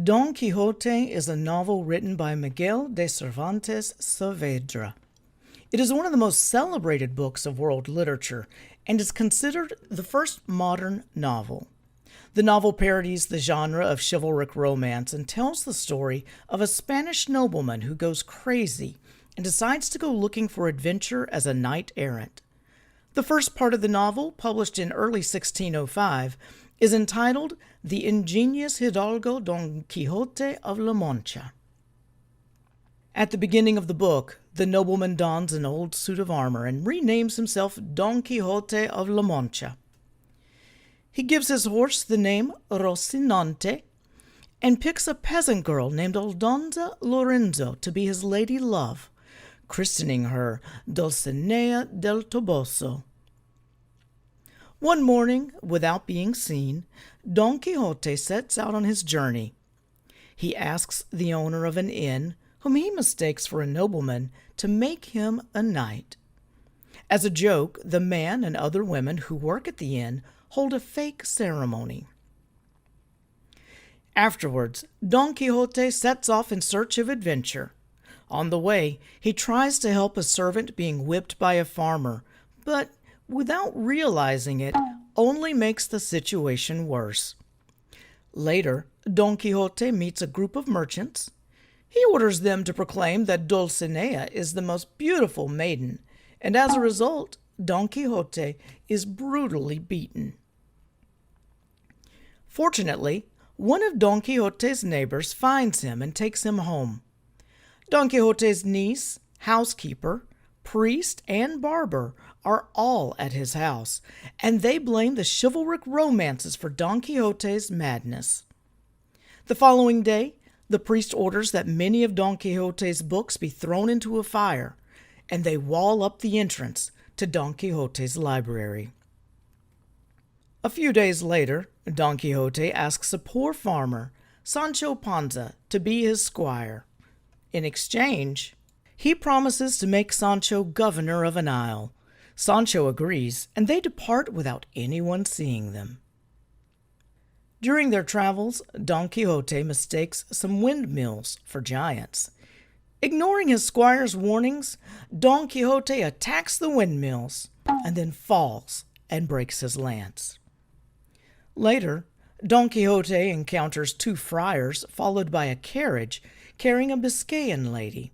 Don Quixote is a novel written by Miguel de Cervantes Saavedra. It is one of the most celebrated books of world literature and is considered the first modern novel. The novel parodies the genre of chivalric romance and tells the story of a Spanish nobleman who goes crazy and decides to go looking for adventure as a knight-errant. The first part of the novel, published in early 1605, is entitled The Ingenious Hidalgo Don Quixote of La Mancha. At the beginning of the book, the nobleman dons an old suit of armor and renames himself Don Quixote of La Mancha. He gives his horse the name Rocinante and picks a peasant girl named Aldonza Lorenzo to be his lady love, christening her Dulcinea del Toboso. One morning, without being seen, Don Quixote sets out on his journey. He asks the owner of an inn, whom he mistakes for a nobleman, to make him a knight. As a joke, the man and other women who work at the inn hold a fake ceremony. Afterwards, Don Quixote sets off in search of adventure. On the way, he tries to help a servant being whipped by a farmer, but without realizing it, only makes the situation worse. Later, Don Quixote meets a group of merchants. He orders them to proclaim that Dulcinea is the most beautiful maiden, and as a result, Don Quixote is brutally beaten. Fortunately, one of Don Quixote's neighbors finds him and takes him home. Don Quixote's niece, housekeeper, priest, and barber are all at his house, and they blame the chivalric romances for Don Quixote's madness. The following day, the priest orders that many of Don Quixote's books be thrown into a fire, and they wall up the entrance to Don Quixote's library. A few days later, Don Quixote asks a poor farmer, Sancho Panza, to be his squire. In exchange, he promises to make Sancho governor of an isle. Sancho agrees, and they depart without anyone seeing them. During their travels, Don Quixote mistakes some windmills for giants. Ignoring his squire's warnings, Don Quixote attacks the windmills and then falls and breaks his lance. Later, Don Quixote encounters two friars followed by a carriage carrying a Biscayan lady.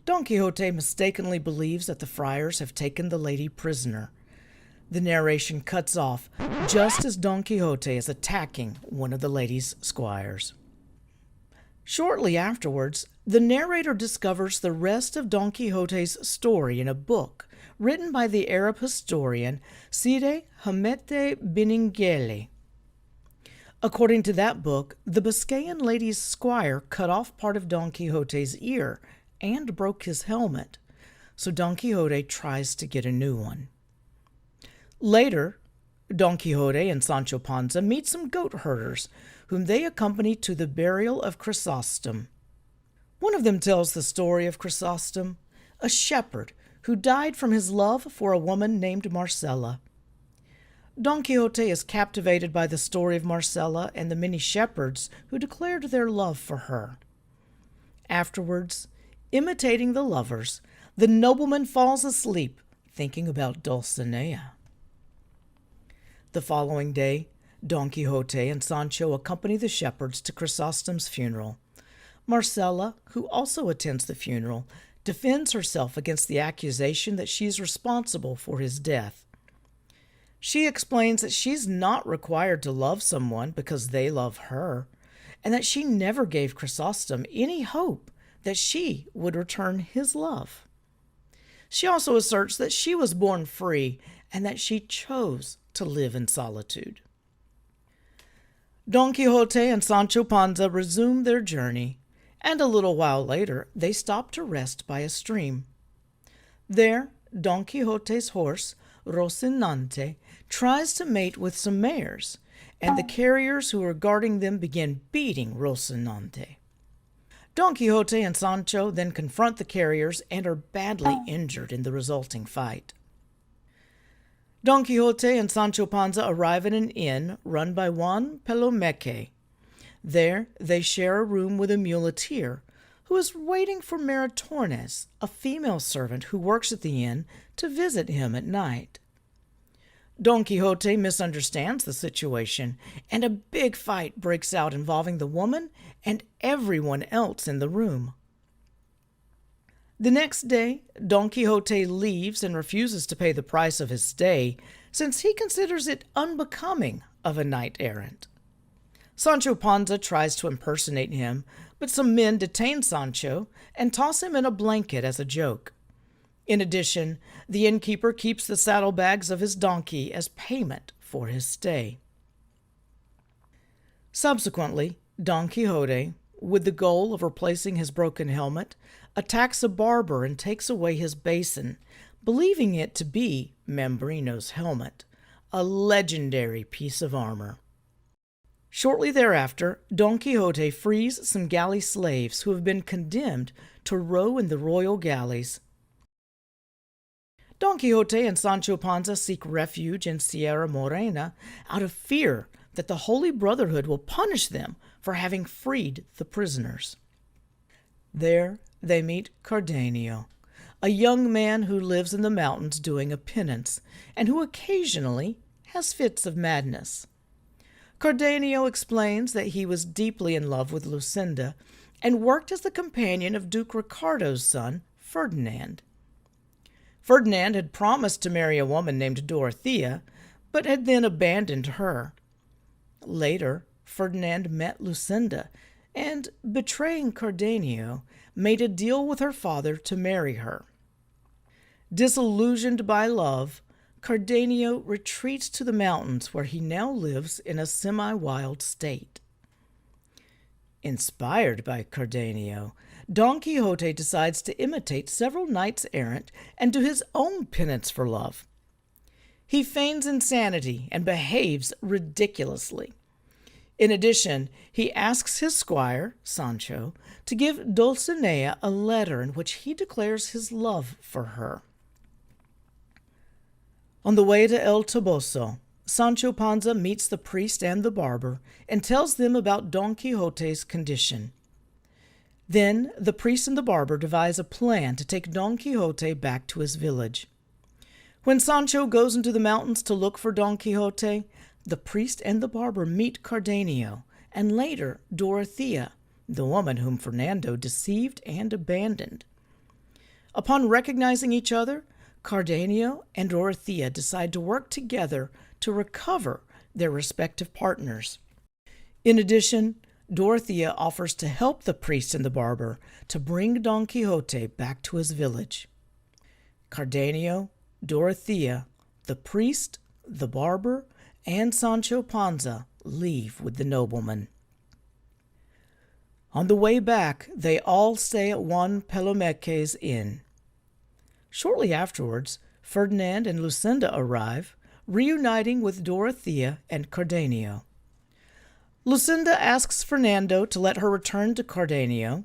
Don Quixote mistakenly believes that the friars have taken the lady prisoner. The narration cuts off just as Don Quixote is attacking one of the lady's squires. Shortly afterwards, the narrator discovers the rest of Don Quixote's story in a book written by the Arab historian Cide Hamete Benengeli. According to that book, the Biscayan lady's squire cut off part of Don Quixote's ear and broke his helmet, so Don Quixote tries to get a new one. Later, Don Quixote and Sancho Panza meet some goat herders, whom they accompany to the burial of Chrysostom. One of them tells the story of Chrysostom, a shepherd who died from his love for a woman named Marcella. Don Quixote is captivated by the story of Marcella and the many shepherds who declared their love for her. Afterwards, imitating the lovers, the nobleman falls asleep, thinking about Dulcinea. The following day, Don Quixote and Sancho accompany the shepherds to Chrysostom's funeral. Marcella, who also attends the funeral, defends herself against the accusation that she's responsible for his death. She explains that she's not required to love someone because they love her, and that she never gave Chrysostom any hope that she would return his love. She also asserts that she was born free and that she chose to live in solitude. Don Quixote and Sancho Panza resume their journey, and a little while later they stop to rest by a stream. There, Don Quixote's horse, Rocinante, tries to mate with some mares, and the carriers who are guarding them begin beating Rocinante. Don Quixote and Sancho then confront the carriers and are badly injured in the resulting fight. Don Quixote and Sancho Panza arrive at an inn run by Juan Pelomeque. There they share a room with a muleteer, who is waiting for Maritornes, a female servant who works at the inn, to visit him at night. Don Quixote misunderstands the situation, and a big fight breaks out involving the woman and everyone else in the room. The next day, Don Quixote leaves and refuses to pay the price of his stay, since he considers it unbecoming of a knight-errant. Sancho Panza tries to impersonate him, but some men detain Sancho and toss him in a blanket as a joke. In addition, the innkeeper keeps the saddlebags of his donkey as payment for his stay. Subsequently, Don Quixote, with the goal of replacing his broken helmet, attacks a barber and takes away his basin, believing it to be Mambrino's helmet, a legendary piece of armor. Shortly thereafter, Don Quixote frees some galley slaves who have been condemned to row in the royal galleys. Don Quixote and Sancho Panza seek refuge in Sierra Morena out of fear that the Holy Brotherhood will punish them for having freed the prisoners. There they meet Cardenio, a young man who lives in the mountains doing a penance, and who occasionally has fits of madness. Cardenio explains that he was deeply in love with Lucinda and worked as the companion of Duke Ricardo's son, Ferdinand. Ferdinand had promised to marry a woman named Dorothea, but had then abandoned her. Later, Ferdinand met Lucinda and, betraying Cardenio, made a deal with her father to marry her. Disillusioned by love, Cardenio retreats to the mountains where he now lives in a semi-wild state. Inspired by Cardenio, Don Quixote decides to imitate several knights-errant and do his own penance for love. He feigns insanity and behaves ridiculously. In addition, he asks his squire, Sancho, to give Dulcinea a letter in which he declares his love for her. On the way to El Toboso, Sancho Panza meets the priest and the barber and tells them about Don Quixote's condition. Then the priest and the barber devise a plan to take Don Quixote back to his village. When Sancho goes into the mountains to look for Don Quixote, the priest and the barber meet Cardenio, and later Dorothea, the woman whom Fernando deceived and abandoned. Upon recognizing each other, Cardenio and Dorothea decide to work together to recover their respective partners. In addition, Dorothea offers to help the priest and the barber to bring Don Quixote back to his village. Cardenio, Dorothea, the priest, the barber, and Sancho Panza leave with the nobleman. On the way back, they all stay at one Palomeque's inn. Shortly afterwards, Ferdinand and Lucinda arrive, reuniting with Dorothea and Cardenio. Lucinda asks Fernando to let her return to Cardenio,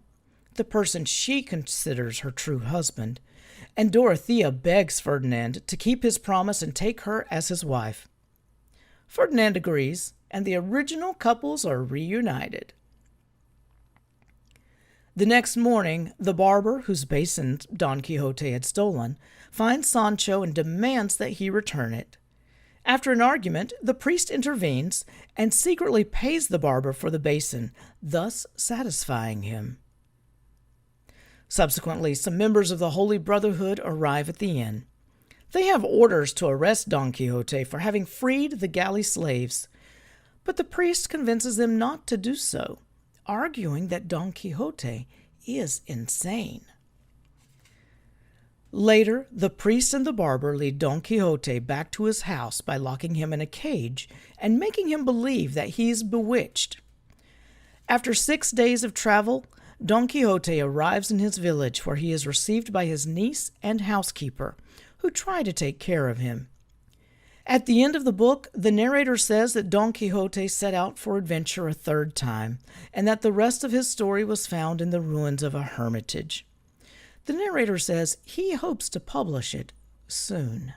the person she considers her true husband, and Dorothea begs Ferdinand to keep his promise and take her as his wife. Ferdinand agrees, and the original couples are reunited. The next morning, the barber, whose basin Don Quixote had stolen, finds Sancho and demands that he return it. After an argument, the priest intervenes and secretly pays the barber for the basin, thus satisfying him. Subsequently, some members of the Holy Brotherhood arrive at the inn. They have orders to arrest Don Quixote for having freed the galley slaves, but the priest convinces them not to do so, arguing that Don Quixote is insane. Later, the priest and the barber lead Don Quixote back to his house by locking him in a cage and making him believe that he is bewitched. After 6 days of travel, Don Quixote arrives in his village, where he is received by his niece and housekeeper, who try to take care of him. At the end of the book, the narrator says that Don Quixote set out for adventure a third time, and that the rest of his story was found in the ruins of a hermitage. The narrator says he hopes to publish it soon.